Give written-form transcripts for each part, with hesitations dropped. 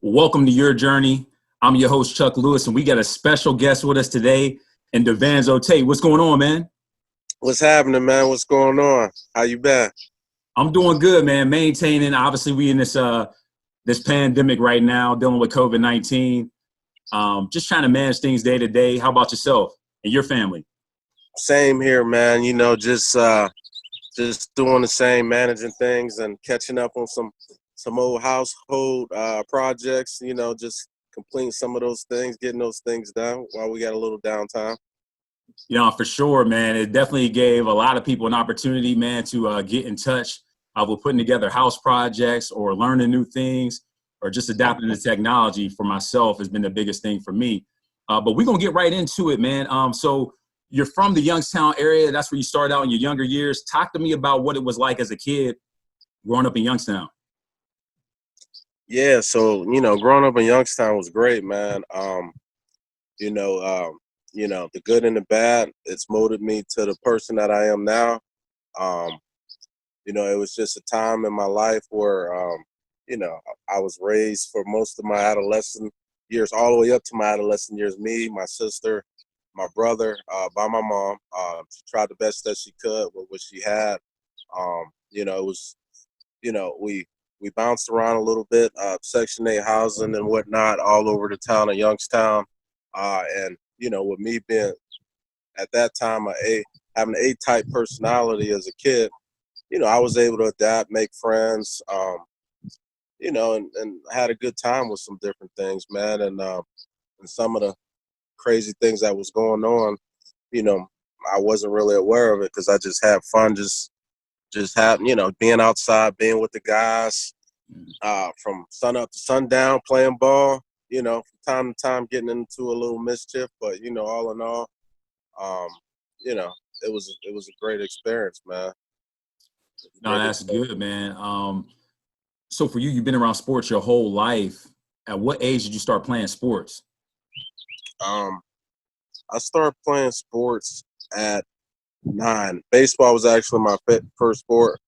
Welcome to your journey. I'm your host, Chuck Lewis, and we got a special guest with us today, and Davanzo Tate. What's going on, man? What's happening, man? What's going on? How you been? I'm doing good, man. Maintaining. Obviously, we in this pandemic right now, dealing with COVID-19. Just trying to manage things day to day. How about yourself and your family? Same here, man. Just doing the same, managing things and catching up on some old household projects. Just completing some of those things, getting those things done while we got a little downtime. For sure, man. It definitely gave a lot of people an opportunity, man, to get in touch with putting together house projects or learning new things or just adapting to technology. For myself has been the biggest thing for me. But we're going to get right into it, man. So you're from the Youngstown area. That's where you started out in your younger years. Talk to me about what it was like as a kid growing up in Youngstown. Yeah, so growing up in Youngstown was great, man. You know, the good and the bad. It's molded me to the person that I am now. Um, it was just a time in my life where, I was raised for most of my adolescent years, all the way up to my adolescent years. Me, my sister, my brother, by my mom. She tried the best that she could with what she had. It was, we bounced around a little bit, Section 8 housing and whatnot, all over the town of Youngstown. And with me being at that time having an A-type personality as a kid, I was able to adapt, make friends, and had a good time with some different things, man. And some of the crazy things that was going on, you know, I wasn't really aware of it because I just had fun, just having, being outside, being with the guys, from sun up to sundown, playing ball, from time to time getting into a little mischief. But, all in all, um, it was a great experience, man. No, that's good, man. So for you, you've been around sports your whole life. At what age did you start playing sports? Um, I started playing sports at 9. Baseball was actually my first sport.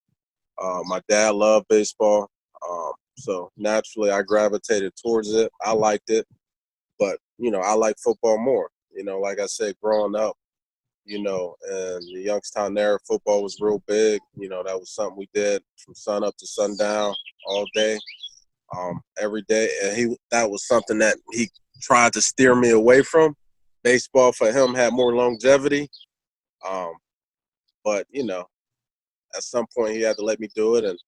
My dad loved baseball, so naturally I gravitated towards it. I liked it, but I like football more. Like I said, growing up, in the Youngstown area, football was real big. That was something we did from sun up to sundown all day, every day. And that was something that he tried to steer me away from. Baseball for him had more longevity, but at some point he had to let me do it, and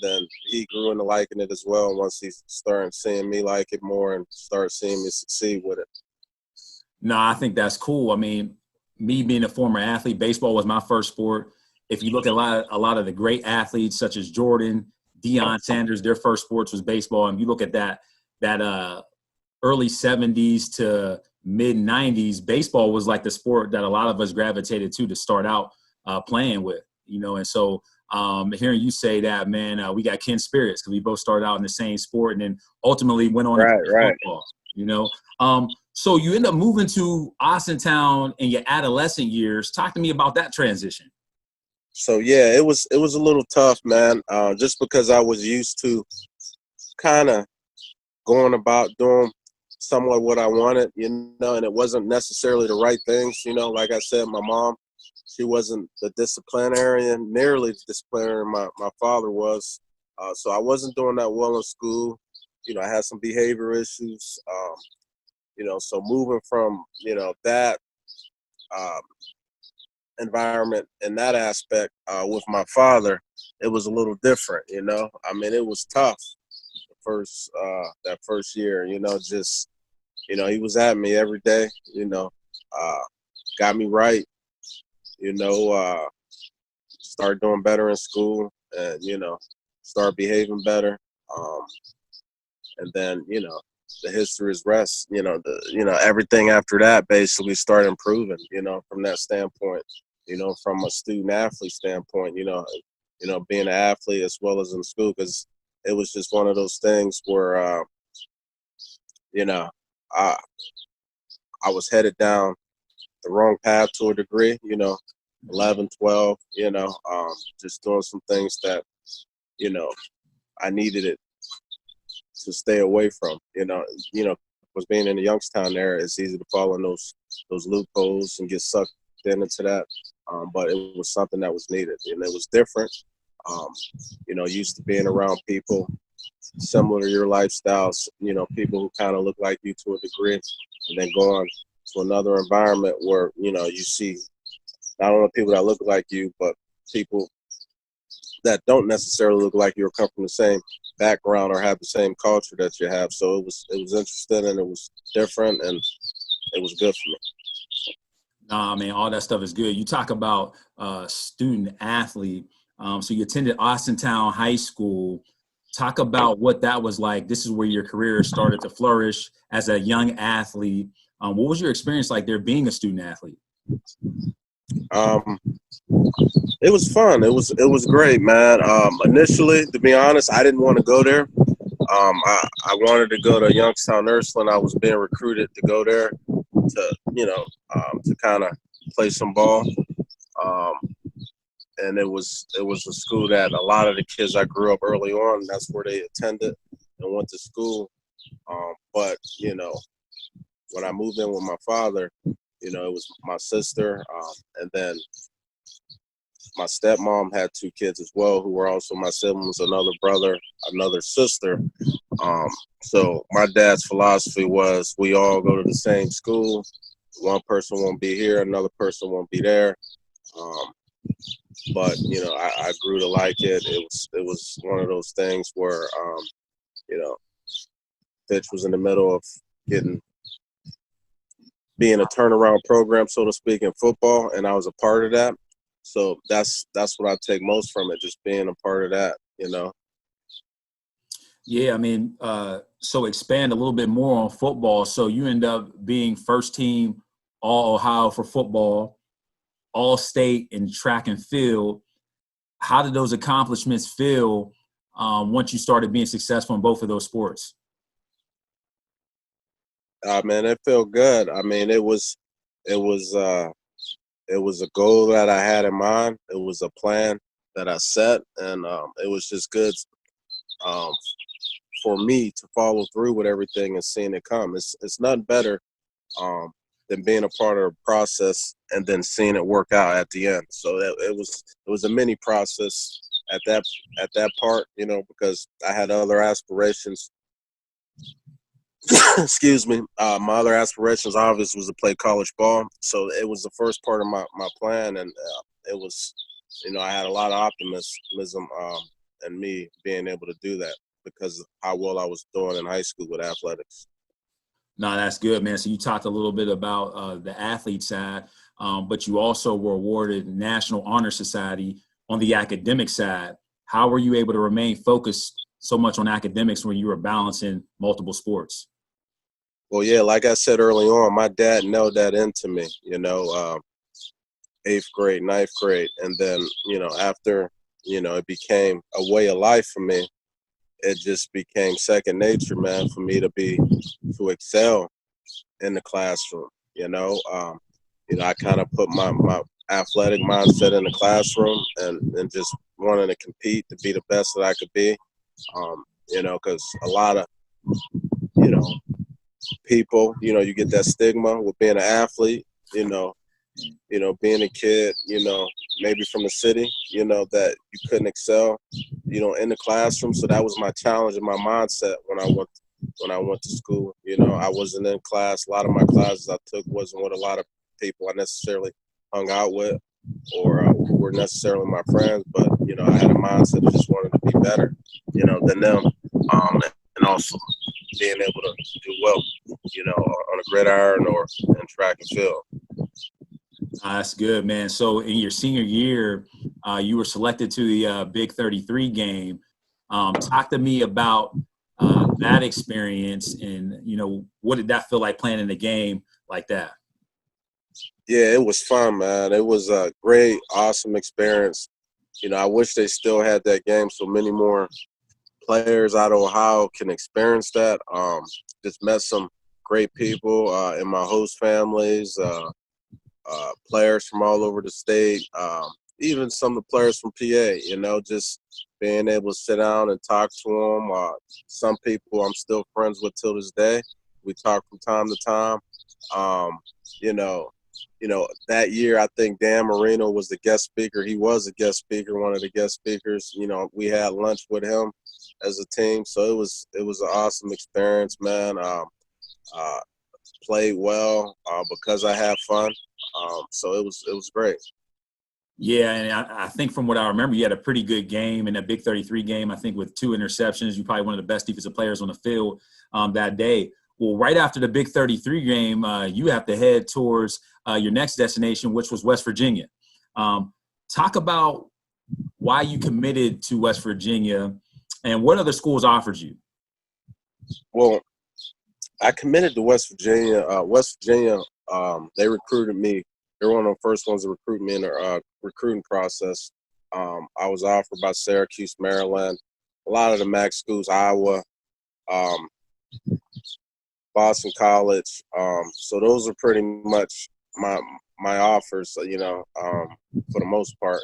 then he grew into liking it as well. Once he started seeing me like it more and started seeing me succeed with it. No, I think that's cool. I mean, me being a former athlete, baseball was my first sport. If you look at a lot of the great athletes such as Jordan, Deion Sanders, their first sports was baseball. And you look at that early 70s to mid 90s, baseball was like the sport that a lot of us gravitated to start out playing with, and so hearing you say that, man, we got kin spirits because we both started out in the same sport and then ultimately went on to play football. So you end up moving to Austintown in your adolescent years. Talk to me about that transition. So yeah, it was a little tough, man. Just because I was used to kind of going about doing somewhat what I wanted, and it wasn't necessarily the right things. Like I said, my mom, she wasn't the disciplinarian, nearly the disciplinarian my father was. So I wasn't doing that well in school. I had some behavior issues. So moving from, that um, environment and that aspect with my father, it was a little different, I mean, it was tough that first year, just, he was at me every day, got me right, start doing better in school and, start behaving better. Um, and then, the history is rest, everything after that basically started improving, from that standpoint, from a student athlete standpoint, being an athlete as well as in school, because it was just one of those things where, I, I was headed down the wrong path to a degree, 11, 12, just doing some things that, I needed it to stay away from. Was being in the Youngstown area, it's easy to fall in those loopholes and get sucked into that. But it was something that was needed, and it was different. Used to being around people similar to your lifestyles, people who kind of look like you to a degree, and then going to another environment where, you see not only people that look like you, but people that don't necessarily look like you or come from the same background or have the same culture that you have. So it was interesting, and it was different, and it was good for me. Nah, man, all that stuff is good. You talk about student athlete. So you attended Austintown High School. Talk about what that was like. This is where your career started to flourish as a young athlete. What was your experience like there being a student athlete? It was fun. It was great, man. Initially, to be honest, I didn't want to go there. I wanted to go to Youngstown Ursuline. I was being recruited to go there to kind of play some ball. And it was a school that a lot of the kids I grew up early on, that's where they attended and went to school. But when I moved in with my father, it was my sister, and then my stepmom had 2 kids as well who were also my siblings, another brother, another sister. So my dad's philosophy was we all go to the same school. One person won't be here, another person won't be there. But I grew to like it. It was one of those things where Fitch was in the middle of being a turnaround program, so to speak, in football, and I was a part of that. So that's what I take most from it, just being a part of that. Yeah, I mean, so expand a little bit more on football. So you end up being first team All Ohio for football, All State in track and field. How did those accomplishments feel once you started being successful in both of those sports? Man, it felt good. I mean, it was a goal that I had in mind. It was a plan that I set, and it was just good for me to follow through with everything and seeing it come. It's nothing better than being a part of the process and then seeing it work out at the end. So it was a mini process at that part, because I had other aspirations. Excuse me. My other aspirations obviously was to play college ball. So it was the first part of my plan, and it was, I had a lot of optimism in me being able to do that because of how well I was doing in high school with athletics. No, that's good, man. So you talked a little bit about the athlete side, but you also were awarded National Honor Society on the academic side. How were you able to remain focused so much on academics when you were balancing multiple sports? Well, yeah, like I said early on, my dad nailed that into me, 8th grade, 9th grade. And then, after, it became a way of life for me. It just became second nature, man, for me to excel in the classroom. I kind of put my athletic mindset in the classroom and just wanting to compete to be the best that I could be. Because a lot of, people, you get that stigma with being an athlete, being a kid, maybe from the city, that you couldn't excel, in the classroom. So that was my challenge and my mindset when I went to school. I wasn't in class. A lot of my classes I took wasn't with a lot of people I necessarily hung out with or who were necessarily my friends, but I had a mindset of just wanting to be better, than them, and also being able to do well, on a gridiron or in track and field. That's good, man. So in your senior year, you were selected to the Big 33 game. Talk to me about that experience and, what did that feel like playing in a game like that? Yeah, it was fun, man. It was a great, awesome experience. I wish they still had that game so many more players out of Ohio can experience that. Just met some great people in my host families, players from all over the state. even some of the players from PA, just being able to sit down and talk to them. Some people I'm still friends with till this day. We talk from time to time. Um, you know, that year I think Dan Marino was the guest speaker. He was a guest speaker, one of the guest speakers. We had lunch with him as a team, so it was an awesome experience, man. Played well because I had fun. So it was great. Yeah, and I think from what I remember, you had a pretty good game in that Big 33 game, I think with 2 interceptions. You're probably one of the best defensive players on the field that day. Well, right after the Big 33 game, you have to head towards your next destination, which was West Virginia. Talk about why you committed to West Virginia and what other schools offered you. Well, I committed to West Virginia. West Virginia, they recruited me. They were one of the first ones to recruit me in their recruiting process. I was offered by Syracuse, Maryland, a lot of the MAC schools, Iowa, Boston College. So those are pretty much my offers, for the most part.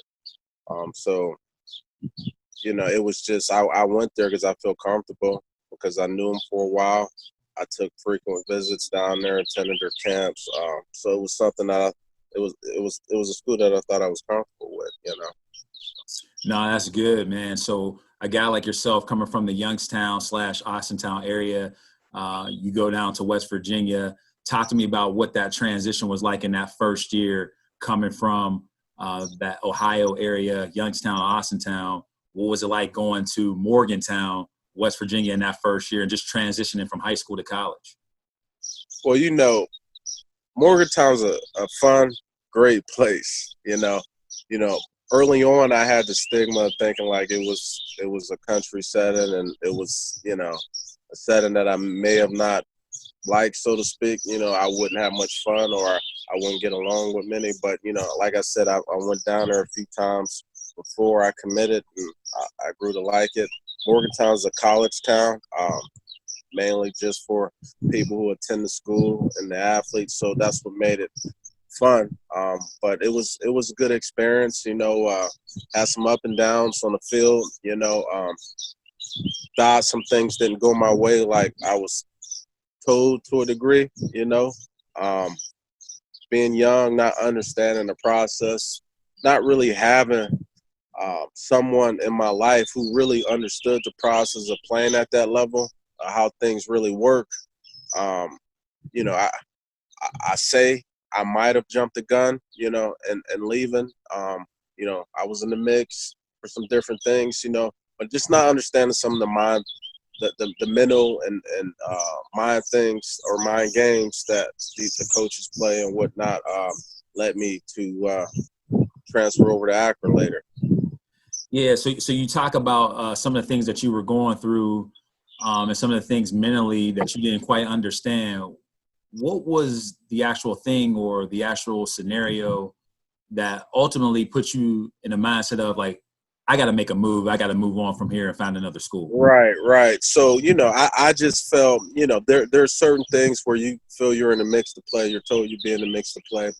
So, it was just I went there because I felt comfortable because I knew them for a while. I took frequent visits down there, attended their camps. So it was something that it was a school that I thought I was comfortable with, No, that's good, man. So a guy like yourself coming from the Youngstown / Austintown area, you go down to West Virginia. Talk to me about what that transition was like in that first year coming from that Ohio area, Youngstown, Austintown. What was it like going to Morgantown, West Virginia in that first year and just transitioning from high school to college? Well, Morgantown's a fun, great place, Early on, I had the stigma of thinking like it was a country setting and it was, a setting that I may have not liked, so to speak. I wouldn't have much fun or I wouldn't get along with many. But, like I said, I went down there a few times before I committed and I grew to like it. Morgantown's a college town, mainly just for people who attend the school and the athletes. So that's what made it fun. But it was a good experience, had some up and downs on the field, some things didn't go my way like I was told to a degree, being young, not understanding the process, not really having someone in my life who really understood the process of playing at that level, how things really work. I say I might have jumped the gun, and leaving. I was in the mix for some different things, but just not understanding some of the the mental and mind things or mind games that the coaches play and whatnot led me to transfer over to Akron later. Yeah, so you talk about some of the things that you were going through and some of the things mentally that you didn't quite understand. What was the actual thing or the actual scenario that ultimately put you in a mindset of like, I got to make a move. I got to move on from here and find another school. Right. So, I just felt, there's certain things where you feel you're in the mix to play. You're told you be in the mix to play.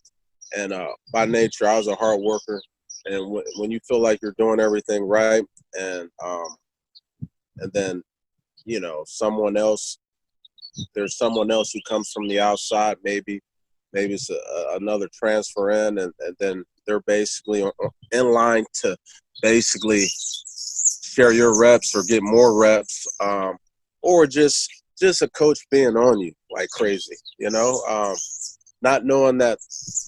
And by nature, I was a hard worker. And when you feel like you're doing everything right and then, there's someone else who comes from the outside, maybe it's another transfer in and then they're basically in line to basically share your reps or get more reps, or just a coach being on you like crazy, not knowing that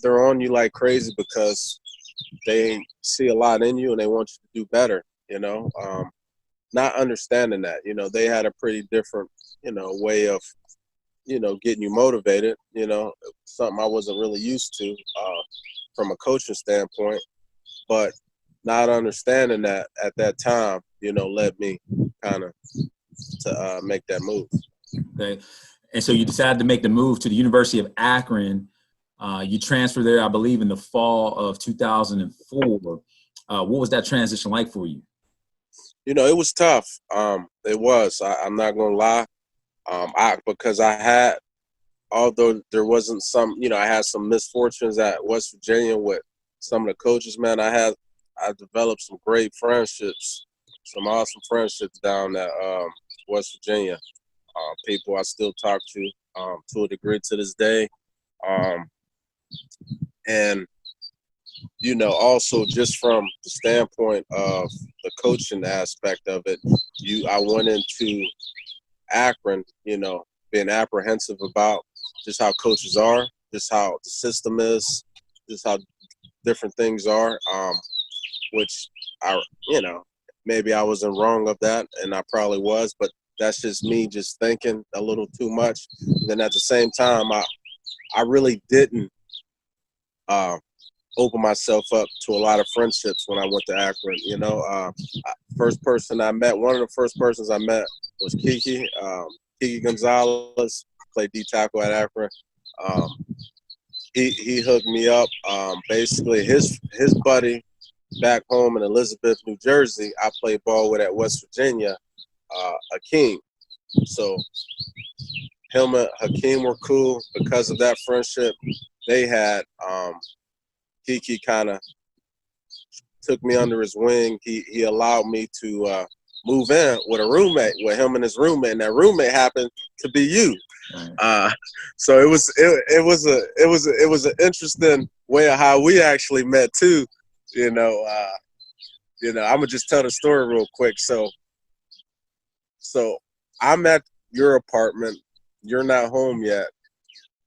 they're on you like crazy because they see a lot in you and they want you to do better, not understanding that, they had a pretty different, way of, getting you motivated, something I wasn't really used to from a coaching standpoint, but not understanding that at that time, led me kind of to make that move. Okay. And so you decided to make the move to the University of Akron. You transferred there, I believe, in the fall of 2004. What was that transition like for you? It was tough. It was. I'm not going to lie. Because I had, although there wasn't some, I had some misfortunes at West Virginia with some of the coaches, man. I had I developed some great friendships, some awesome friendships down at West Virginia. People I still talk to a degree to this day. Um, and, also just from the standpoint of the coaching aspect of it, I went into Akron, being apprehensive about just how coaches are, just how the system is, just how different things are, which maybe I wasn't wrong of that, and I probably was, but that's just me just thinking a little too much. And then at the same time, I really didn't open myself up to a lot of friendships when I went to Akron. First person I met, one of the first persons I met was Kiki Gonzalez, played D tackle at Akron. He hooked me up. Basically, his buddy back home in Elizabeth, New Jersey, I played ball with at West Virginia, Hakeem. So him and Hakeem were cool because of that friendship they had. Kiki kind of took me under his wing. He allowed me to move in with a roommate, with him and his roommate, and that roommate happened to be you. So it was an interesting way of how we actually met too. I'm gonna just tell the story real quick. So I'm at your apartment. You're not home yet.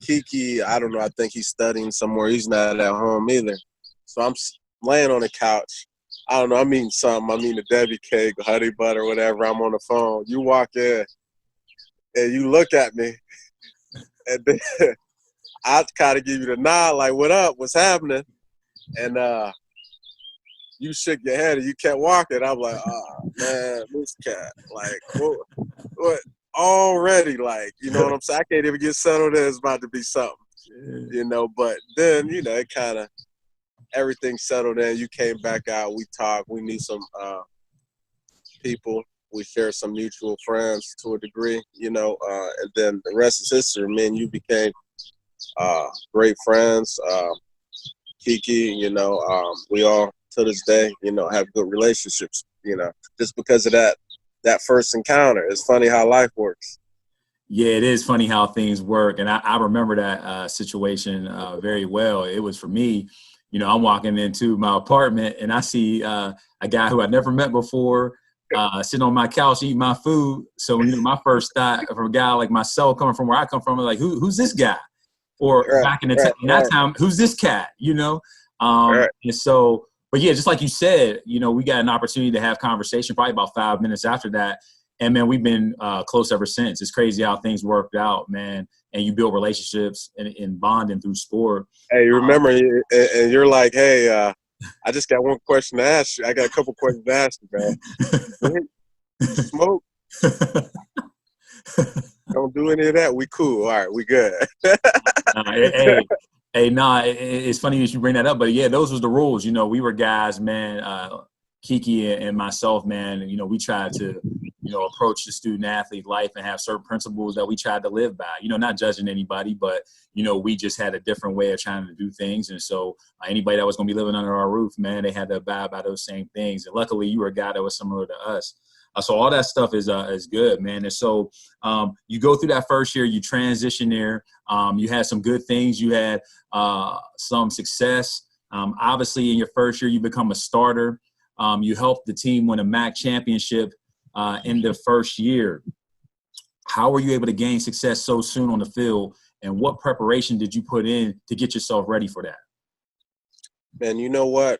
Kiki, I don't know. I think he's studying somewhere. He's not at home either. So I'm laying on the couch. I don't know. I'm eating something. I'm eating a Debbie cake, honey butter, whatever. I'm on the phone. You walk in and you look at me, and then I kind of give you the nod, like, "What up? What's happening?" And you shook your head and you kept walking. I'm like, "Oh man, this cat, like, what? Already, like, you know what I'm saying? I can't even get settled in. It's about to be something, But then, it kind of everything settled in. You came back out. We talked. We meet some people. We share some mutual friends to a degree, and then the rest is history. Me and you became great friends. Kiki, we all to this day, have good relationships. Just because of that first encounter. It's funny how life works. Yeah, it is funny how things work. And I remember that situation very well. It was for me, I'm walking into my apartment and I see a guy who I'd never met before sitting on my couch eating my food. So, my first thought from a guy like myself coming from where I come from, like, who's this guy? Or back in that time, who's this cat? And so, but yeah, just like you said, we got an opportunity to have conversation probably about 5 minutes after that. And man, we've been close ever since. It's crazy how things worked out, man. And you build relationships and bonding through sport. Hey, you remember, and you're like, hey, I just got one question to ask you. I got a couple questions to ask you, man. Smoke? Don't do any of that. We cool. All right, we good. It's funny that you bring that up, but yeah, those was the rules. We were guys, man. Kiki and myself, man. We tried to, approach the student athlete life and have certain principles that we tried to live by. Not judging anybody, but we just had a different way of trying to do things. And so anybody that was going to be living under our roof, man, they had to abide by those same things. And luckily, you were a guy that was similar to us. So all that stuff is good, man. And so you go through that first year, you transition there. You had some good things. You had some success. Obviously, in your first year, you become a starter. You helped the team win a MAC championship in the first year. How were you able to gain success so soon on the field? And what preparation did you put in to get yourself ready for that? Man, you know what?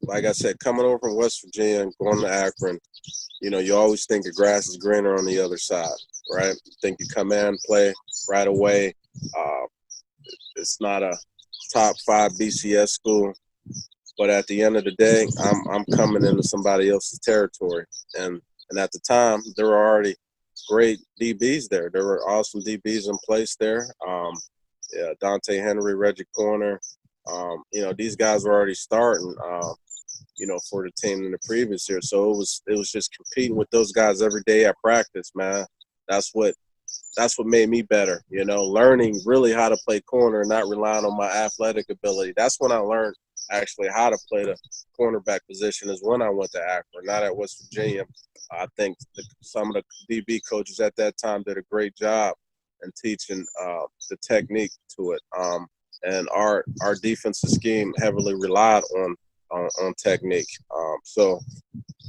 Like I said, coming over from West Virginia and going to Akron, you always think the grass is greener on the other side, right? You think you come in, play right away. It's not a top 5 BCS school, but at the end of the day, I'm coming into somebody else's territory. And at the time, there were already great DBs there. There were awesome DBs in place there. Dante Henry, Reggie Corner. These guys were already starting, for the team in the previous year. So it was just competing with those guys every day at practice, man. That's what that's what made me better, learning really how to play corner and not relying on my athletic ability. That's when I learned actually how to play the cornerback position is when I went to Akron, not at West Virginia. I think some of the DB coaches at that time did a great job in teaching the technique to it. And our defensive scheme heavily relied on technique. So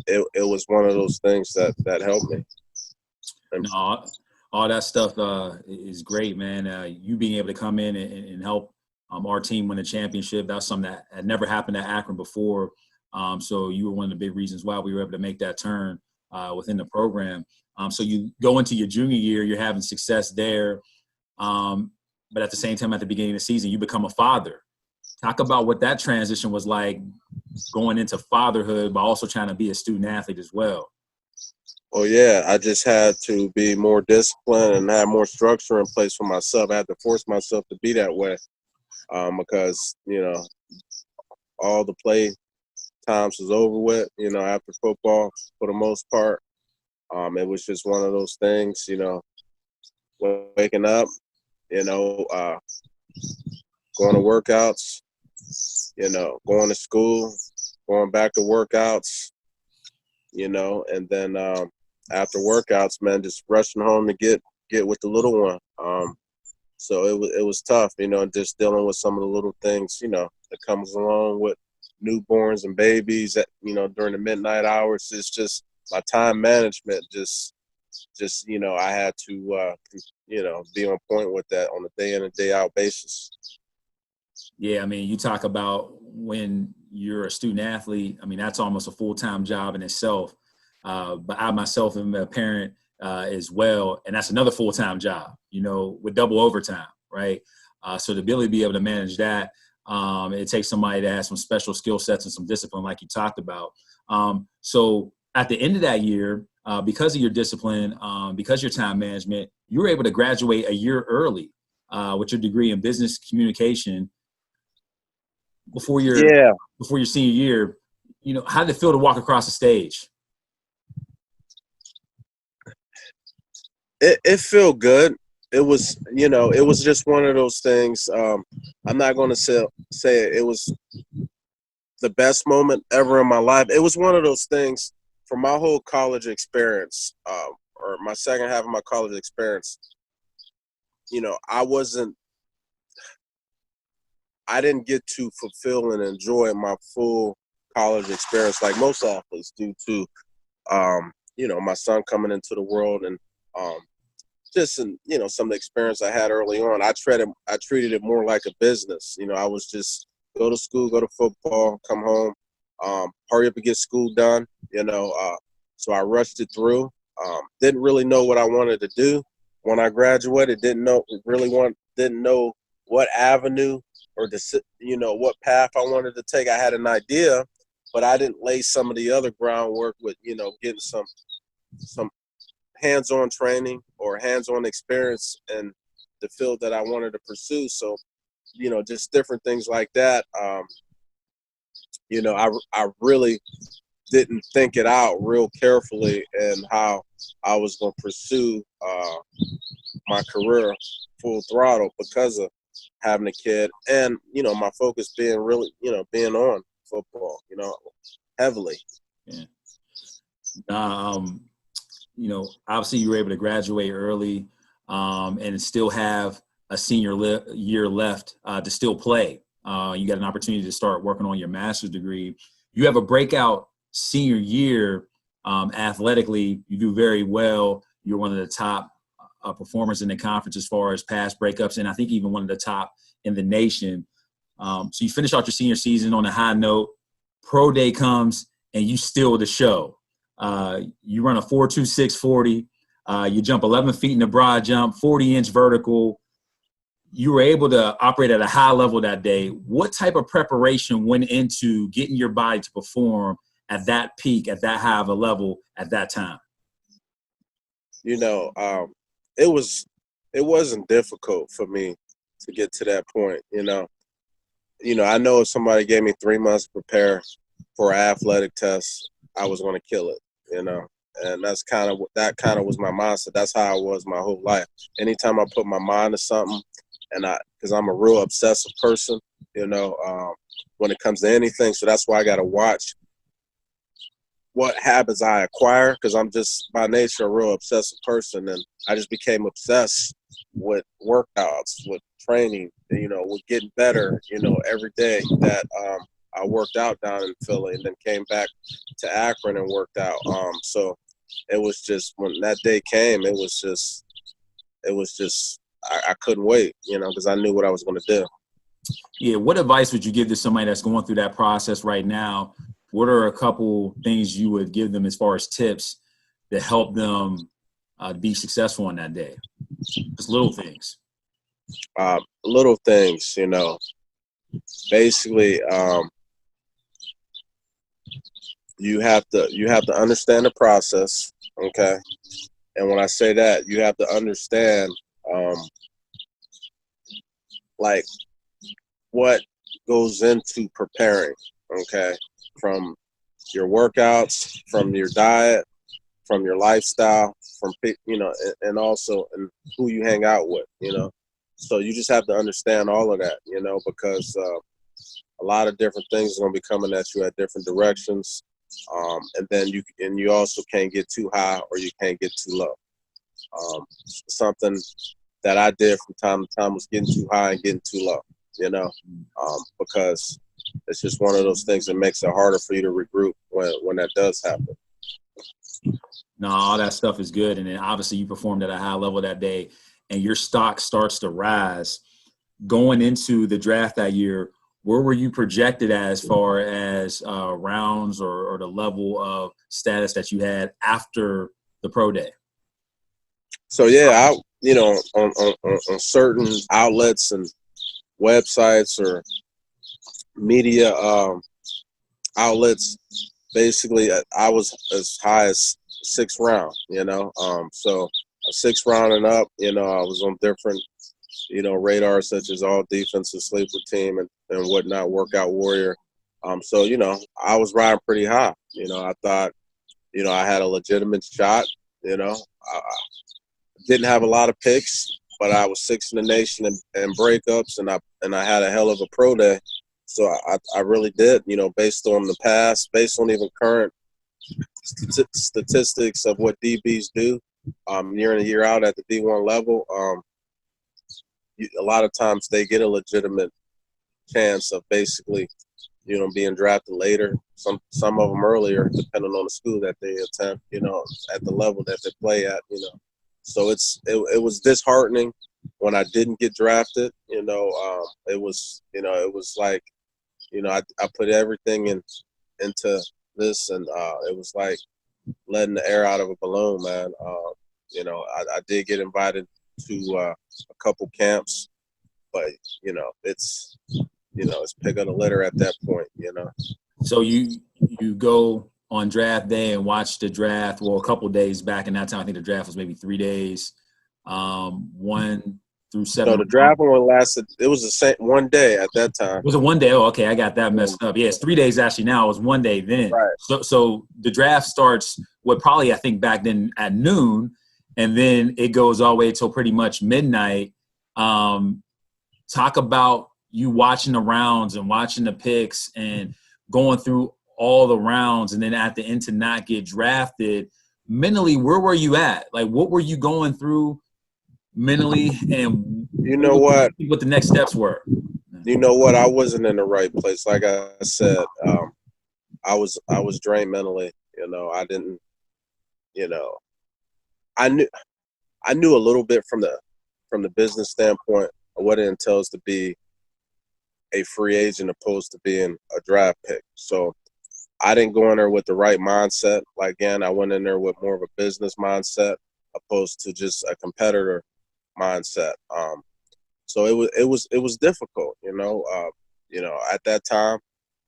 it was one of those things that helped me. No, all that stuff is great, man. You being able to come in and help our team win a championship, that's something that had never happened at Akron before. So you were one of the big reasons why we were able to make that turn within the program. So you go into your junior year, you're having success there. But at the same time, at the beginning of the season, you become a father. Talk about what that transition was like going into fatherhood, but also trying to be a student athlete as well. Well, yeah, I just had to be more disciplined and have more structure in place for myself. I had to force myself to be that way because, all the play times was over with, after football for the most part. It was just one of those things, waking up, going to workouts, going to school, going back to workouts, and then after workouts, man, just rushing home to get with the little one. So it was tough, just dealing with some of the little things, that comes along with newborns and babies at, during the midnight hours. It's just my time management just I had to, be on point with that on a day in and day out basis. Yeah, I mean, you talk about when you're a student athlete, I mean, that's almost a full-time job in itself. But I myself am a parent as well, and that's another full-time job, with double overtime, right? So the ability to be able to manage that, it takes somebody that has some special skill sets and some discipline like you talked about. So at the end of that year, because of your discipline, because of your time management, you were able to graduate a year early with your degree in business communication before your senior year. How did it feel to walk across the stage? It felt good. It was, it was just one of those things. I'm not going to say it was the best moment ever in my life. It was one of those things for my whole college experience, or my second half of my college experience. I didn't get to fulfill and enjoy my full college experience like most athletes due to, my son coming into the world and just in, some of the experience I had early on. I treated it more like a business. I was just go to school, go to football, come home, hurry up and get school done, so I rushed it through. Didn't really know what I wanted to do when I graduated. Didn't know what avenue or what path I wanted to take. I had an idea, but I didn't lay some of the other groundwork with, getting some hands-on training or hands-on experience in the field that I wanted to pursue. So, just different things like that. I really didn't think it out real carefully and how I was going to pursue my career full throttle because of having a kid and, my focus being really, being on football, heavily. Yeah. Obviously you were able to graduate early and still have a senior year left to still play. You got an opportunity to start working on your master's degree. You have a breakout senior year athletically. You do very well. You're one of the top performers in the conference as far as pass breakups, and I think even one of the top in the nation. So you finish out your senior season on a high note. Pro day comes, and you steal the show. You run a 4.26 40. You jump 11 feet in the broad jump, 40-inch vertical. You were able to operate at a high level that day. What type of preparation went into getting your body to perform at that peak, at that high of a level at that time? It wasn't difficult for me to get to that point. I know if somebody gave me 3 months to prepare for an athletic test, I was going to kill it. And that's kind of was my mindset. That's how I was my whole life. Anytime I put my mind to something, because I'm a real obsessive person, when it comes to anything. So that's why I got to watch what habits I acquire, because I'm just by nature a real obsessive person, and I just became obsessed with workouts, with training, with getting better, every day that I worked out down in Philly, and then came back to Akron and worked out. So it was just, when that day came, it was just I couldn't wait, because I knew what I was going to do. Yeah. What advice would you give to somebody that's going through that process right now? What are a couple things you would give them as far as tips to help them be successful on that day? Just little things. Little things, basically, you have to understand the process. Okay. And when I say that, you have to understand, like, what goes into preparing, okay, from your workouts, from your diet, from your lifestyle, from, and also who you hang out with, So you just have to understand all of that, because a lot of different things are going to be coming at you at different directions. And then you also can't get too high or you can't get too low. Something that I did from time to time was getting too high and getting too low, because it's just one of those things that makes it harder for you to regroup when that does happen. No, all that stuff is good. And then obviously you performed at a high level that day and your stock starts to rise. Going into the draft that year, where were you projected as far as rounds or the level of status that you had after the pro day? So, yeah, on certain outlets and websites or media outlets, basically I was as high as 6th round, so a 6th round and up, I was on different, radars such as All Defensive Sleeper Team and whatnot, Workout Warrior. So, I was riding pretty high. I thought, I had a legitimate shot. I didn't have a lot of picks, but I was 6th in the nation in breakups, and I had a hell of a pro day. So I really did, based on the past, based on even current statistics of what DBs do year in and year out at the D1 level. A lot of times they get a legitimate chance of basically, being drafted later. Some of them earlier, depending on the school that they attend, at the level that they play at, So it was disheartening when I didn't get drafted. It was like, I put everything into this, and it was like letting the air out of a balloon, man. I did get invited to a couple camps, but it's pick of the litter at that point. So you go on draft day and watch the draft. Well, a couple of days back in that time, I think the draft was maybe 3 days, 1 through 7. No, the draft one lasted. It was the same one day at that time. Was it 1 day? Oh, okay, I got that messed up. Yeah, it's 3 days actually now. It was 1 day then. Right. So the draft starts probably I think back then at noon, and then it goes all the way till pretty much midnight. Talk about you watching the rounds and watching the picks and going through all the rounds, and then at the end to not get drafted. Mentally, where were you at? Like, what were you going through mentally, and what the next steps were? You know what? I wasn't in the right place. Like I said, I was drained mentally. I didn't. I knew a little bit from the business standpoint of what it entails to be a free agent opposed to being a draft pick. So I didn't go in there with the right mindset. Like, again, I went in there with more of a business mindset opposed to just a competitor mindset. So it was difficult, at that time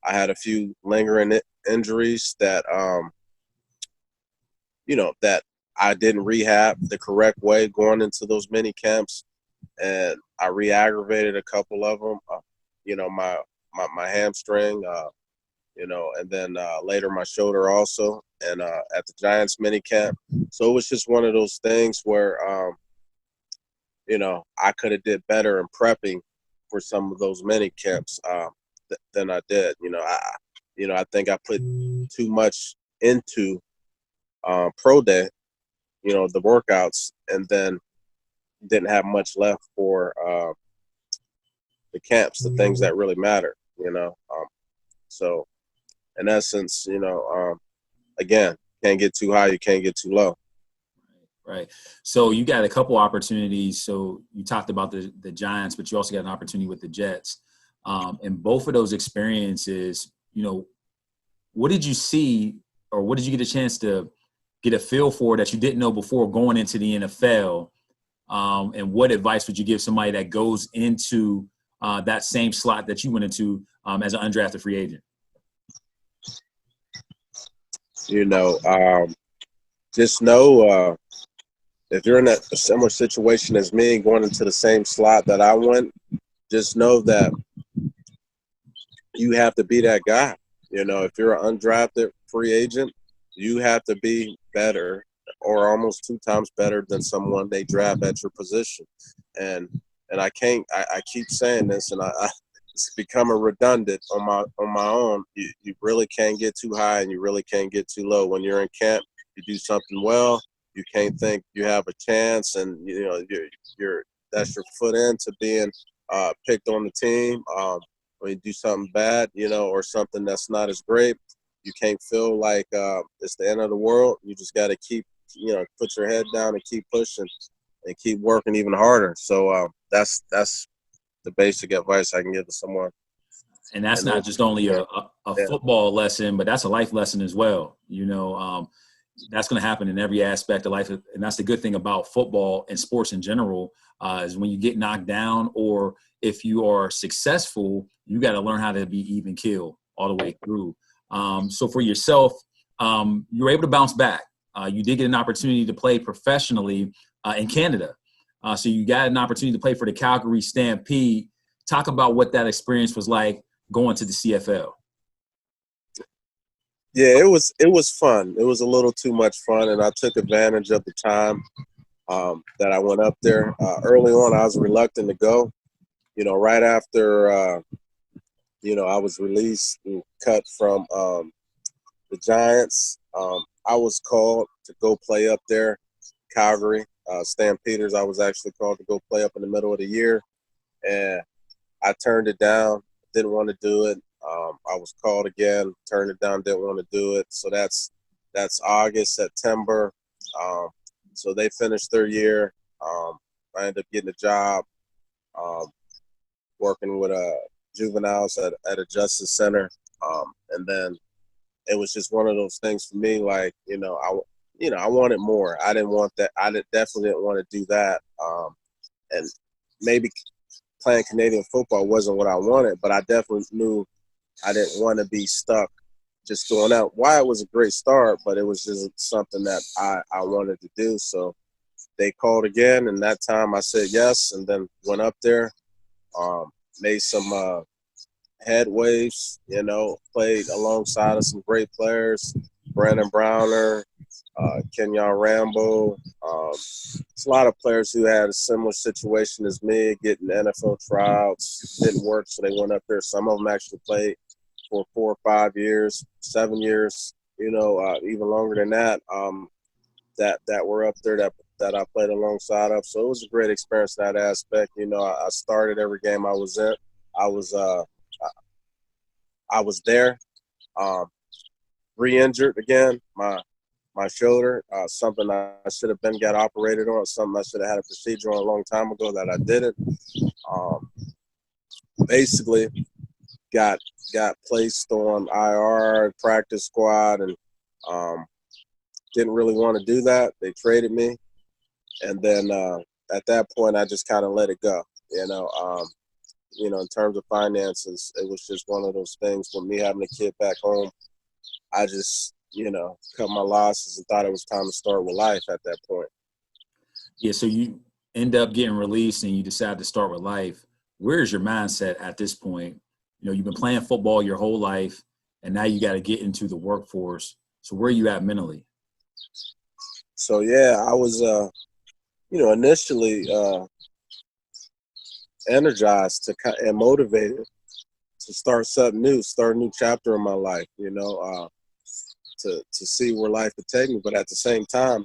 I had a few lingering injuries that, that I didn't rehab the correct way going into those mini camps. And I re-aggravated a couple of them. My hamstring, and then later my shoulder also, and at the Giants mini camp. So it was just one of those things where, I could have did better in prepping for some of those mini camps than I did. I think I put too much into pro day, the workouts, and then didn't have much left for the camps, the things that really matter. So in essence, again, can't get too high, you can't get too low. Right. So you got a couple opportunities. So you talked about the Giants, but you also got an opportunity with the Jets. And both of those experiences, what did you see, or what did you get a chance to get a feel for that you didn't know before going into the NFL? And what advice would you give somebody that goes into that same slot that you went into as an undrafted free agent? Just know if you're in a similar situation as me, going into the same slot that I went, just know that you have to be that guy. If you're an undrafted free agent, you have to be better or almost 2 times better than someone they draft at your position. And I keep saying this, and it's becoming redundant on my own. You really can't get too high and you really can't get too low. When you're in camp, you do something well, you can't think you have a chance, and you're that's your foot into being picked on the team. When you do something bad, or something that's not as great, you can't feel like it's the end of the world. You just got to keep, put your head down and keep pushing and keep working even harder. So that's the basic advice I can give to someone. And that's not just only a football lesson, but that's a life lesson as well. That's going to happen in every aspect of life. And that's the good thing about football and sports in general, is when you get knocked down, or if you are successful, you got to learn how to be even keel all the way through. So for yourself, you were able to bounce back. You did get an opportunity to play professionally in Canada. So you got an opportunity to play for the Calgary Stampede. Talk about what that experience was like going to the CFL. Yeah, it was fun. It was a little too much fun, and I took advantage of the time that I went up there. Early on, I was reluctant to go. Right after I was released and cut from the Giants, I was called to go play up there, Calgary Stampeders. I was actually called to go play up in the middle of the year, and I turned it down. Didn't want to do it. I was called again, turned it down, didn't want to do it. So that's August, September. So they finished their year. I ended up getting a job working with juveniles at a justice center. And then it was just one of those things for me, like, I wanted more. I didn't want that. Definitely didn't want to do that. And maybe playing Canadian football wasn't what I wanted, but I definitely knew I didn't want to be stuck just going out. Why it was a great start, but it was just something that I wanted to do. So they called again, and that time I said yes, and then went up there, made some headways, played alongside of some great players, Brandon Browner, Kenyon Rambo. It's a lot of players who had a similar situation as me, getting NFL tryouts. Didn't work, so they went up there. Some of them actually played for 4 or 5 years, 7 years, even longer than that, that were up there that I played alongside of. So it was a great experience in that aspect. I started every game I was in. I was there, re-injured again, my shoulder, something I should have got operated on, something I should have had a procedure on a long time ago that I didn't. Basically got placed on IR, practice squad, and didn't really want to do that. They traded me, and then at that point I just kind of let it go. In terms of finances, it was just one of those things. With me having a kid back home, I just cut my losses and thought it was time to start with life at that point. Yeah, so you end up getting released and you decide to start with life. Where is your mindset at this point? You've been playing football your whole life. and now you got to get into the workforce. So where are you at mentally? So yeah, I was initially energized and motivated to start something new, start a new chapter in my life, to see where life would take me. But at the same time,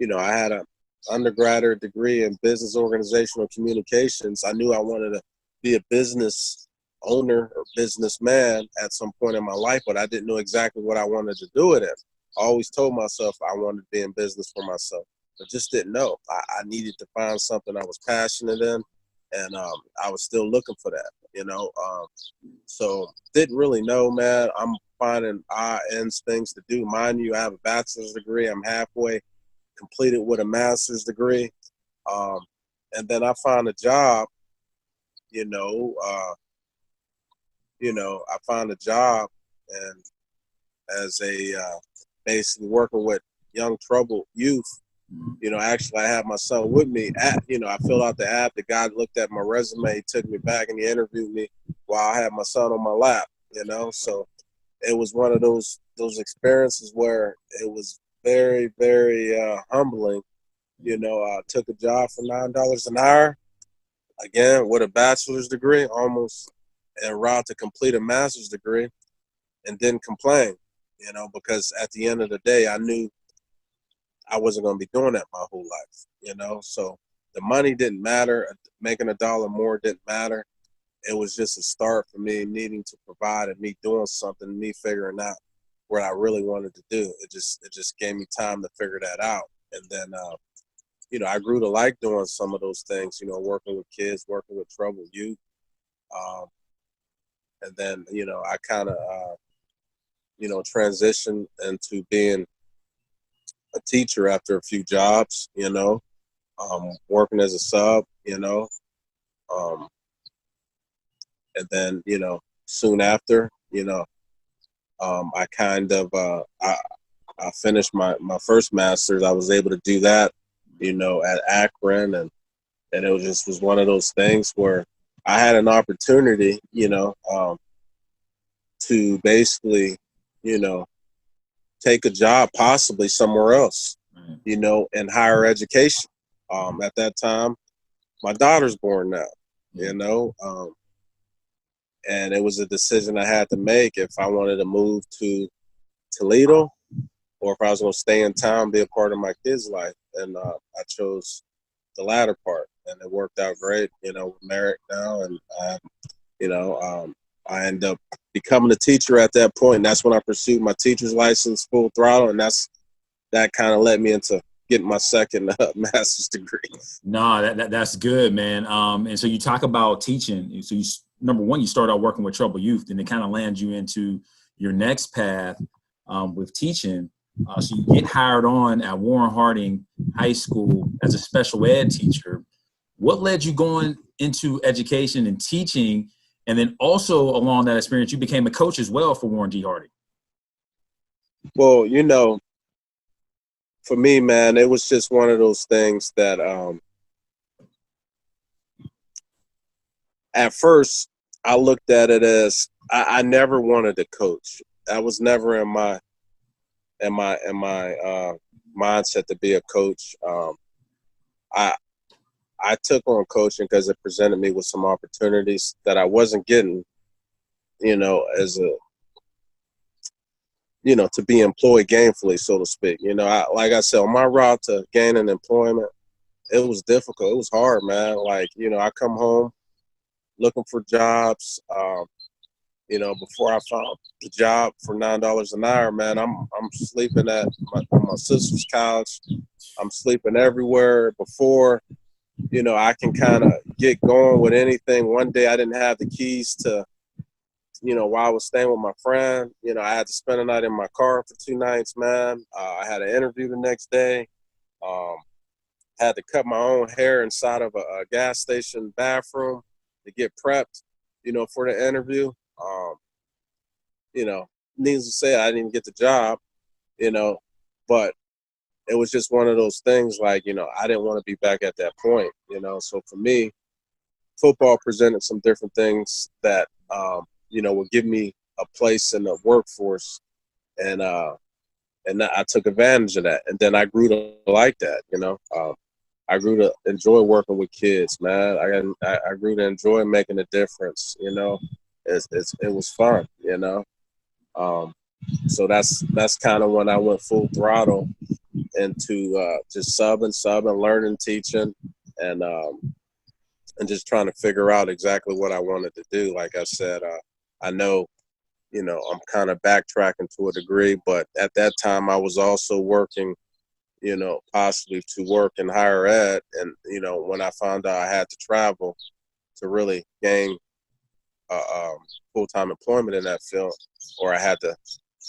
I had an undergraduate degree in business organizational communications. I knew I wanted to be a business owner or businessman at some point in my life, but I didn't know exactly what I wanted to do it in. I always told myself I wanted to be in business for myself, but just didn't know. I needed to find something I was passionate in, and I was still looking for that, so didn't really know, man. I'm finding ends things to do. Mind you, I have a bachelor's degree. I'm halfway completed with a master's degree. And then I found a job, I found a job and as a basically working with young troubled youth. Actually I had my son with me I filled out the app. The guy looked at my resume, he took me back and he interviewed me while I had my son on my lap, so it was one of those experiences where it was very, very humbling. I took a job for $9 an hour, again, with a bachelor's degree, almost en route to complete a master's degree, and didn't complain, because at the end of the day, I knew I wasn't going to be doing that my whole life, so the money didn't matter. Making a dollar more didn't matter. It was just a start for me needing to provide and me doing something, me figuring out what I really wanted to do. It just gave me time to figure that out. And then, I grew to like doing some of those things, working with kids, working with troubled youth. And then, I kind of, transitioned into being a teacher after a few jobs, working as a sub, and then, soon after, I kind of, I finished my first master's. I was able to do that, at Akron, and it was one of those things where I had an opportunity, to basically, take a job possibly somewhere else, in higher education. At that time, my daughter's born now, and it was a decision I had to make if I wanted to move to Toledo or if I was going to stay in town, be a part of my kids' life. And I chose the latter part, and it worked out great. We're married now, and I ended up becoming a teacher at that point. And that's when I pursued my teacher's license full throttle, and that kind of led me into getting my second master's degree. No, that's good, man. And so you talk about teaching. So number one, you start out working with troubled youth, and it kind of lands you into your next path with teaching. So you get hired on at Warren Harding High School as a special ed teacher. What led you going into education and teaching? And then also along that experience, you became a coach as well for Warren D. Harding. Well, for me, man, it was just one of those things that at first I looked at it as I never wanted to coach. I was never in my mindset to be a coach. I took on coaching because it presented me with some opportunities that I wasn't getting, as a, to be employed gainfully, so to speak. Like I said, on my route to gaining employment, it was difficult. It was hard, man. Like, I come home looking for jobs. Before I found the job for $9 an hour, man, I'm sleeping at my sister's couch. I'm sleeping everywhere. Before, I can kind of get going with anything. One day I didn't have the keys to, while I was staying with my friend, I had to spend a night in my car for 2 nights, man. I had an interview the next day. Had to cut my own hair inside of a gas station bathroom to get prepped, for the interview. Needless to say, I didn't even get the job, but it was just one of those things like, I didn't want to be back at that point, so for me, football presented some different things that, would give me a place in the workforce, and I took advantage of that, and then I grew to like that. I grew to enjoy working with kids, man. I grew to enjoy making a difference. It was fun. So that's kind of when I went full throttle into just subbing, learning, teaching, and just trying to figure out exactly what I wanted to do. Like I said, I know, I'm kind of backtracking to a degree, but at that time I was also working, possibly to work in higher ed. And, when I found out I had to travel to really gain full-time employment in that field, or I had to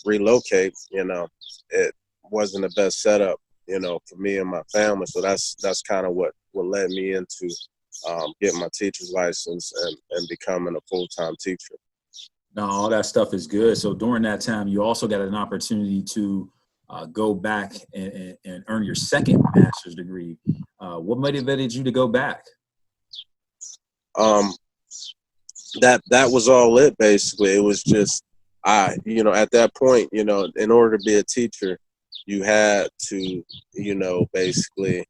relocate, it wasn't the best setup, for me and my family. So that's kind of what led me into getting my teacher's license and becoming a full-time teacher. No, all that stuff is good. So during that time, you also got an opportunity to go back and earn your second master's degree. What motivated you to go back? That was all it, basically. It was just, at that point, in order to be a teacher, you had to, basically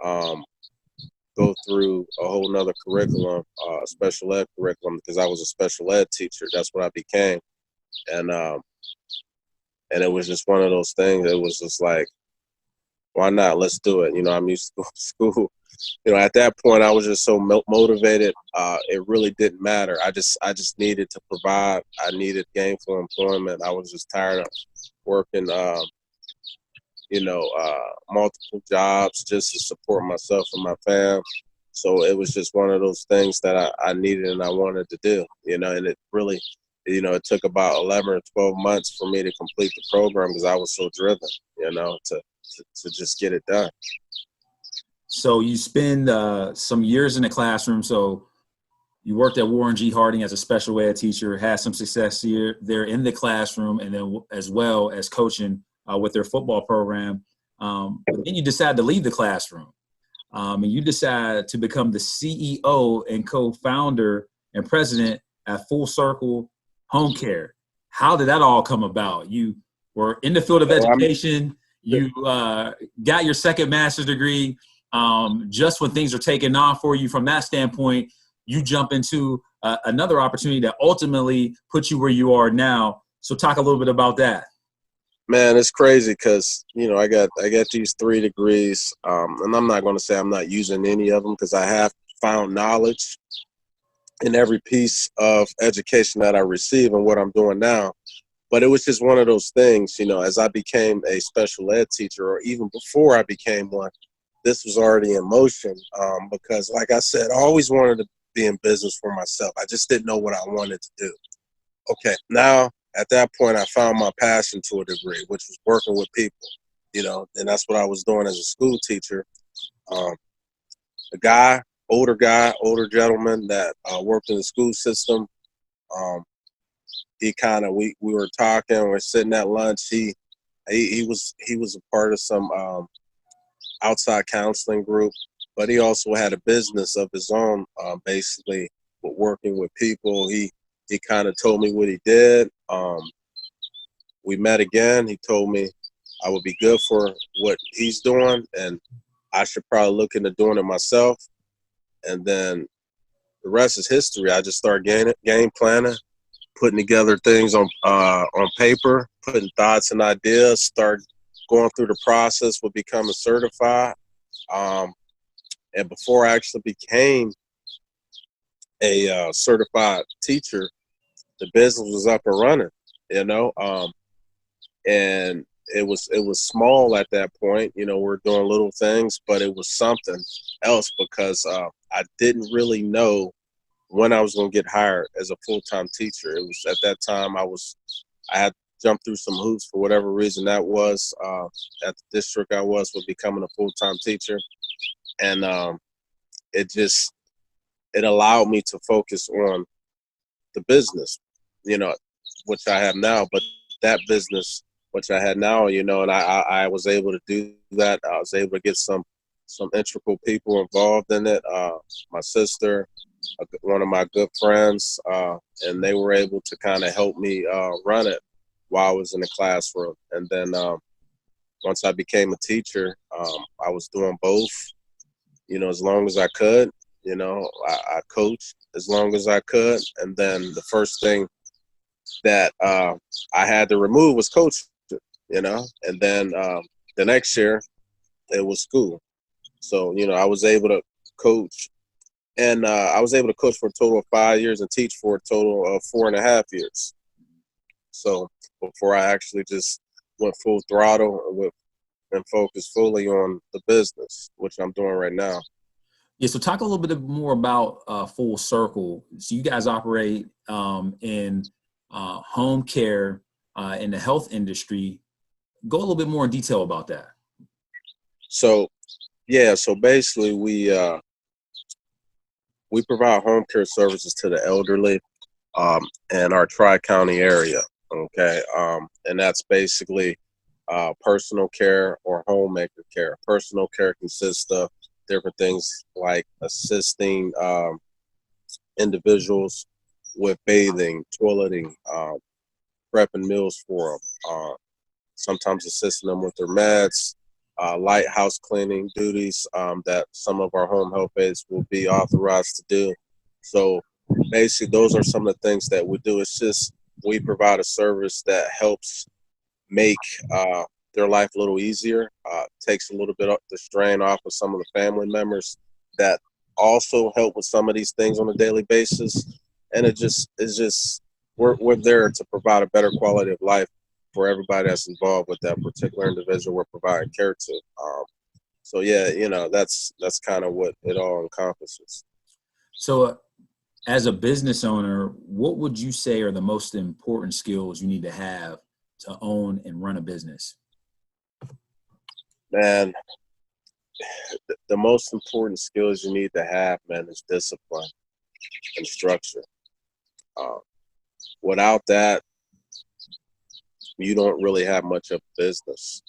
go through a whole nother curriculum, a special ed curriculum, because I was a special ed teacher. That's what I became. And it was just one of those things. It was just like, why not? Let's do it. I'm used to going to school. At that point, I was just so motivated. It really didn't matter. I just needed to provide. I needed gainful employment. I was just tired of working, multiple jobs just to support myself and my fam. So it was just one of those things that I needed and I wanted to do, and it really, it took about 11 or 12 months for me to complete the program because I was so driven, to just get it done. So you spend some years in the classroom. So you worked at Warren G. Harding as a special ed teacher, had some success there in the classroom, and then as well as coaching with their football program. But then you decided to leave the classroom. And you decided to become the CEO and co-founder and president at Full Circle HomeCare. How did that all come about? You were in the field of education. You got your second master's degree. Just when things are taking off for you from that standpoint, you jump into another opportunity that ultimately puts you where you are now. So talk a little bit about that. Man, it's crazy because, I got these 3 degrees, and I'm not going to say I'm not using any of them because I have found knowledge in every piece of education that I receive and what I'm doing now. But it was just one of those things, as I became a special ed teacher, or even before I became one, this was already in motion because, like I said, I always wanted to be in business for myself. I just didn't know what I wanted to do. Okay, now at that point, I found my passion to a degree, which was working with people, and that's what I was doing as a school teacher. Older gentleman that worked in the school system. We were talking, we're sitting at lunch. He was a part of some outside counseling group, but he also had a business of his own, basically with working with people. He kind of told me what he did. We met again. He told me I would be good for what he's doing, and I should probably look into doing it myself. And then the rest is history. I just started game planning, putting together things on paper, putting thoughts and ideas, start going through the process with becoming certified. And before I actually became a certified teacher, the business was up and running, and it was small at that point. We're doing little things, but it was something else because I didn't really know when I was going to get hired as a full-time teacher. It was at that time I had jumped through some hoops for whatever reason that was at the district I was with becoming a full-time teacher. And it allowed me to focus on the business, which I have now, but that business, which I had now, and I was able to do that. I was able to get some integral people involved in it. My sister, one of my good friends, and they were able to kind of help me run it while I was in the classroom. And then once I became a teacher, I was doing both, as long as I could. I coached as long as I could. And then the first thing that I had to remove was coaching, and then the next year it was school. So, I was able to coach, and I was able to coach for a total of 5 years and teach for a total of 4.5 years. So before I actually just went full throttle and focused fully on the business, which I'm doing right now. Yeah, so talk a little bit more about Full Circle. So you guys operate in home care in the health industry. Go a little bit more in detail about that. So basically we provide home care services to the elderly in our Tri-County area. Okay, and that's basically personal care or homemaker care. Personal care consists of different things like assisting individuals with bathing, toileting, prepping meals for them, sometimes assisting them with their meds, light house cleaning duties that some of our home health aides will be authorized to do. So basically, those are some of the things that we do. It's just we provide a service that helps make their life a little easier, takes a little bit of the strain off of some of the family members that also help with some of these things on a daily basis. And it's just we're there to provide a better quality of life for everybody that's involved with that particular individual we're providing care to. So yeah, that's kind of what it all encompasses. So as a business owner, what would you say are the most important skills you need to have to own and run a business? Man, the most important skills you need to have, man, is discipline and structure. Without that, you don't really have much of a business.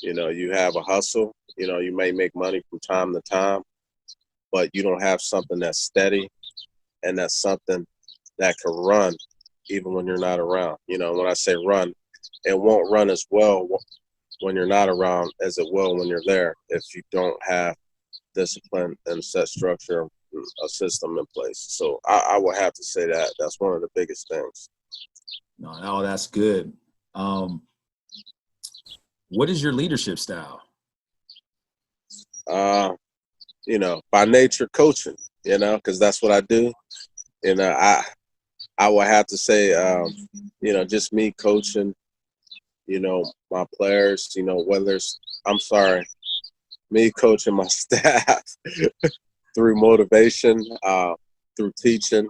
You have a hustle, you may make money from time to time, but you don't have something that's steady and that's something that can run even when you're not around. When I say run, it won't run as well when you're not around as it will when you're there if you don't have discipline and set structure, a system in place. So I would have to say that that's one of the biggest things. No, that's good. What is your leadership style? By nature, coaching, because that's what I do. I would have to say, just me coaching, my players, me coaching my staff through motivation, through teaching,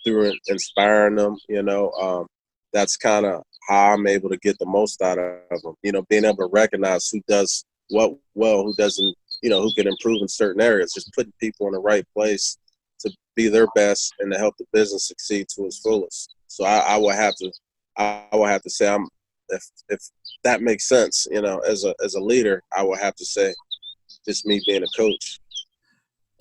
through inspiring them, that's kind of how I'm able to get the most out of them. Being able to recognize who does what well, who doesn't, who can improve in certain areas, just putting people in the right place to be their best and to help the business succeed to its fullest. So I would have to say if that makes sense, as a leader, I would have to say just me being a coach.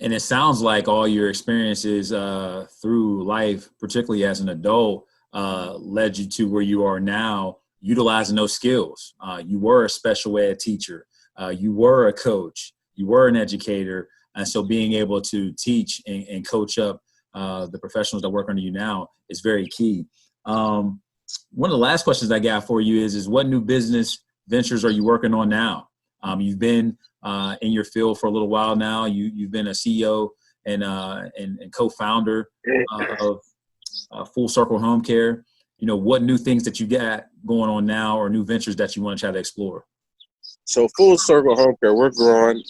And it sounds like all your experiences through life, particularly as an adult, led you to where you are now, utilizing those skills. You were a special ed teacher. You were a coach. You were an educator. And so being able to teach and coach up the professionals that work under you now is very key. One of the last questions I got for you is what new business ventures are you working on now? You've been in your field for a little while now. You've been a CEO and co-founder of Full Circle Home Care. What new things that you got going on now or new ventures that you want to try to explore? So Full Circle Home Care, we're growing.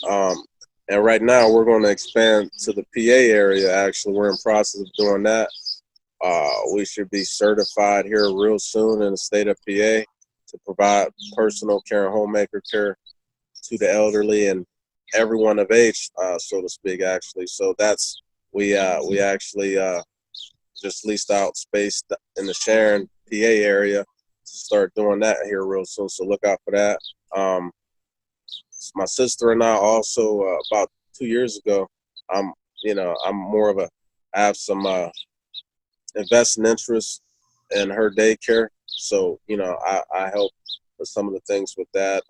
And right now we're going to expand to the PA area. Actually, we're in process of doing that. We should be certified here real soon in the state of PA to provide personal care and homemaker care to the elderly and everyone of age, so to speak, actually. So that's, we actually just leased out space in the Sharon, PA area to start doing that here real soon. So look out for that. My sister and I also, about 2 years ago, I'm I'm more of a I have some investing interest in her daycare, so I help with some of the things with that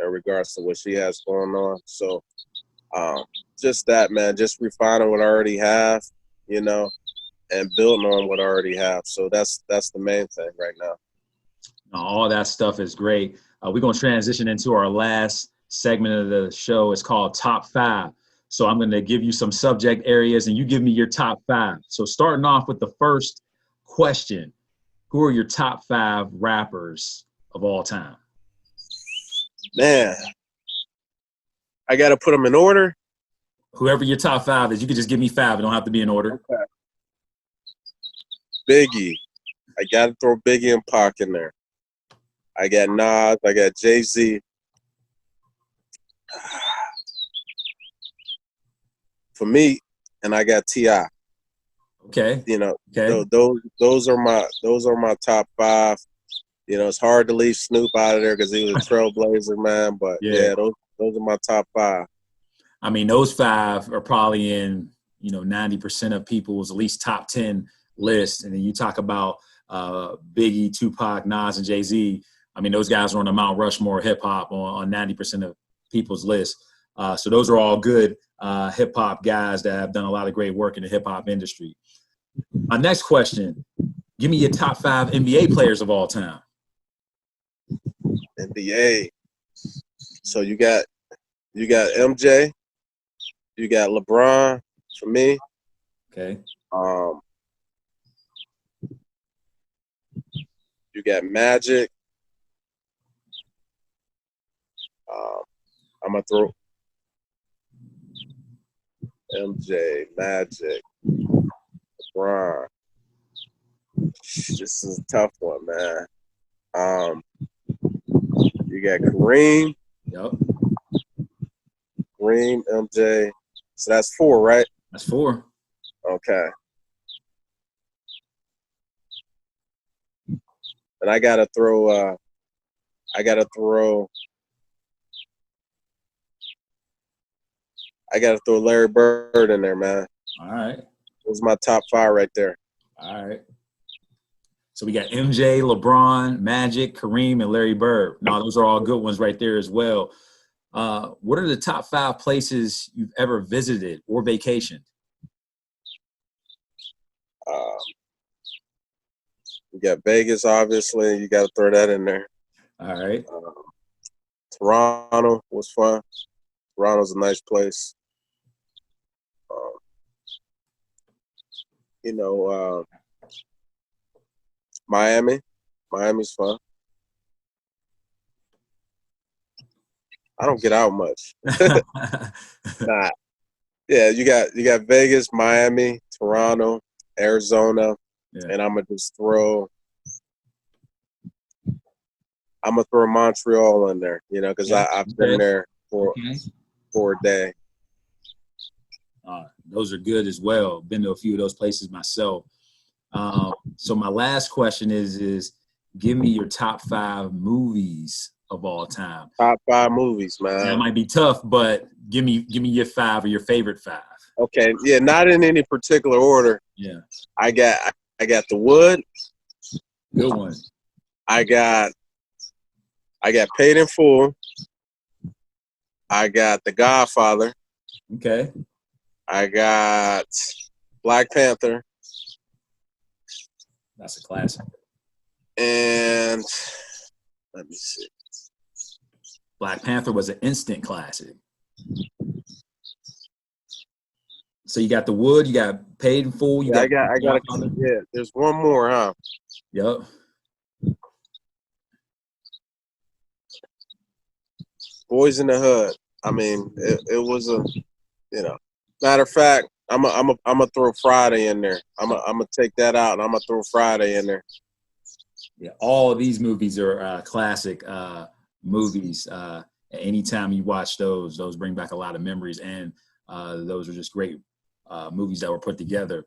in regards to what she has going on. So just that, man, just refining what I already have, and building on what I already have. So that's the main thing right now. All that stuff is great. We're going to transition into our last segment of the show. It's called Top 5. So I'm going to give you some subject areas and you give me your top 5. So starting off with the first question, who are your top 5 rappers of all time? Man, I got to put them in order. Whoever your top 5 is, you can just give me 5. It don't have to be in order. Okay. Biggie. I got to throw Biggie and Pac in there. I got Nas. I got Jay-Z. For me, and I got T.I. Okay. Okay. Those are my top 5. It's hard to leave Snoop out of there because he was a trailblazer, man. But yeah, those are my top 5. I mean, those 5 are probably in 90% of people's at least top 10 list. And then you talk about Biggie, Tupac, Nas, and Jay-Z. I mean, those guys are on the Mount Rushmore hip hop on 90% of people's list. So those are all good hip hop guys that have done a lot of great work in the hip hop industry. My next question: give me your top 5 NBA players of all time. NBA. So you got MJ, you got LeBron for me. Okay. You got Magic. I'm gonna throw MJ, Magic, LeBron. This is a tough one, man. You got Kareem. Yep. Kareem, MJ. So that's 4, right? That's 4. Okay. And I gotta throw Larry Bird in there, man. All right. Those are my top 5 right there. All right. So we got MJ, LeBron, Magic, Kareem, and Larry Bird. Now, those are all good ones right there as well. What are the top 5 places you've ever visited or vacationed? You got Vegas, obviously. You got to throw that in there. All right. Toronto was fun. Toronto's a nice place. Miami. Miami's fun. I don't get out much. Nah. Yeah, you got Vegas, Miami, Toronto, Arizona, and I'm gonna throw Montreal in there, because I've been there for a day. Those are good as well. Been to a few of those places myself. So my last question is give me your top 5 movies of all time. Top 5 movies, man. That might be tough, but give me your 5 or your favorite 5. Okay, yeah, not in any particular order. Yeah. I got The Wood. Good one. I got Paid in Full. I got The Godfather. Okay. I got Black Panther. That's a classic. And let me see. Black Panther was an instant classic. So you got The Wood, you got Paid in Full. I got there's one more, huh? Yep. Boys in the Hood. I mean, it was a, matter of fact, I'm gonna throw Friday in there. I'm gonna take that out and I'm gonna throw Friday in there. Yeah, all of these movies are classic movies. Anytime you watch those bring back a lot of memories, and those are just great movies that were put together.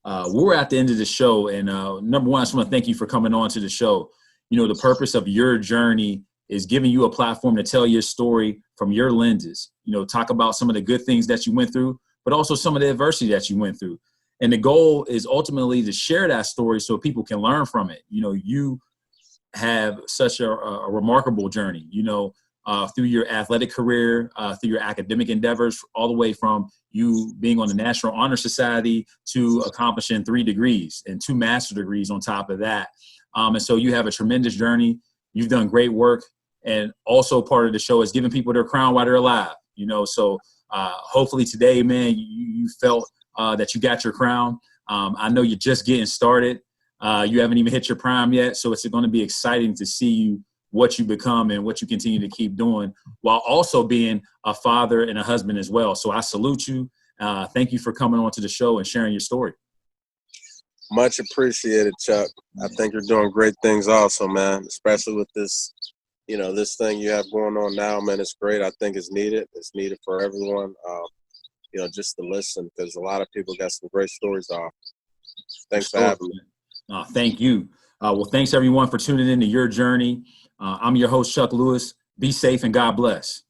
We're at the end of the show, and number one, I just want to thank you for coming on to the show. The purpose of your journey is giving you a platform to tell your story from your lenses. Talk about some of the good things that you went through, but also some of the adversity that you went through. And the goal is ultimately to share that story so people can learn from it. You have such a remarkable journey, through your athletic career, through your academic endeavors, all the way from you being on the National Honor Society to accomplishing 3 degrees and 2 master's degrees on top of that. And so you have a tremendous journey. You've done great work. And also part of the show is giving people their crown while they're alive. So hopefully today, man, you felt that you got your crown. I know you're just getting started. You haven't even hit your prime yet. So it's going to be exciting to see what you become and what you continue to keep doing while also being a father and a husband as well. So I salute you. Thank you for coming on to the show and sharing your story. Much appreciated, Chuck. I think you're doing great things also, man, especially with this, this thing you have going on now, man. It's great. I think it's needed. It's needed for everyone, just to listen, because a lot of people got some great stories off. Thanks for having me. Thank you. Well, thanks everyone for tuning in to your journey. I'm your host, Chuck Lewis. Be safe and God bless.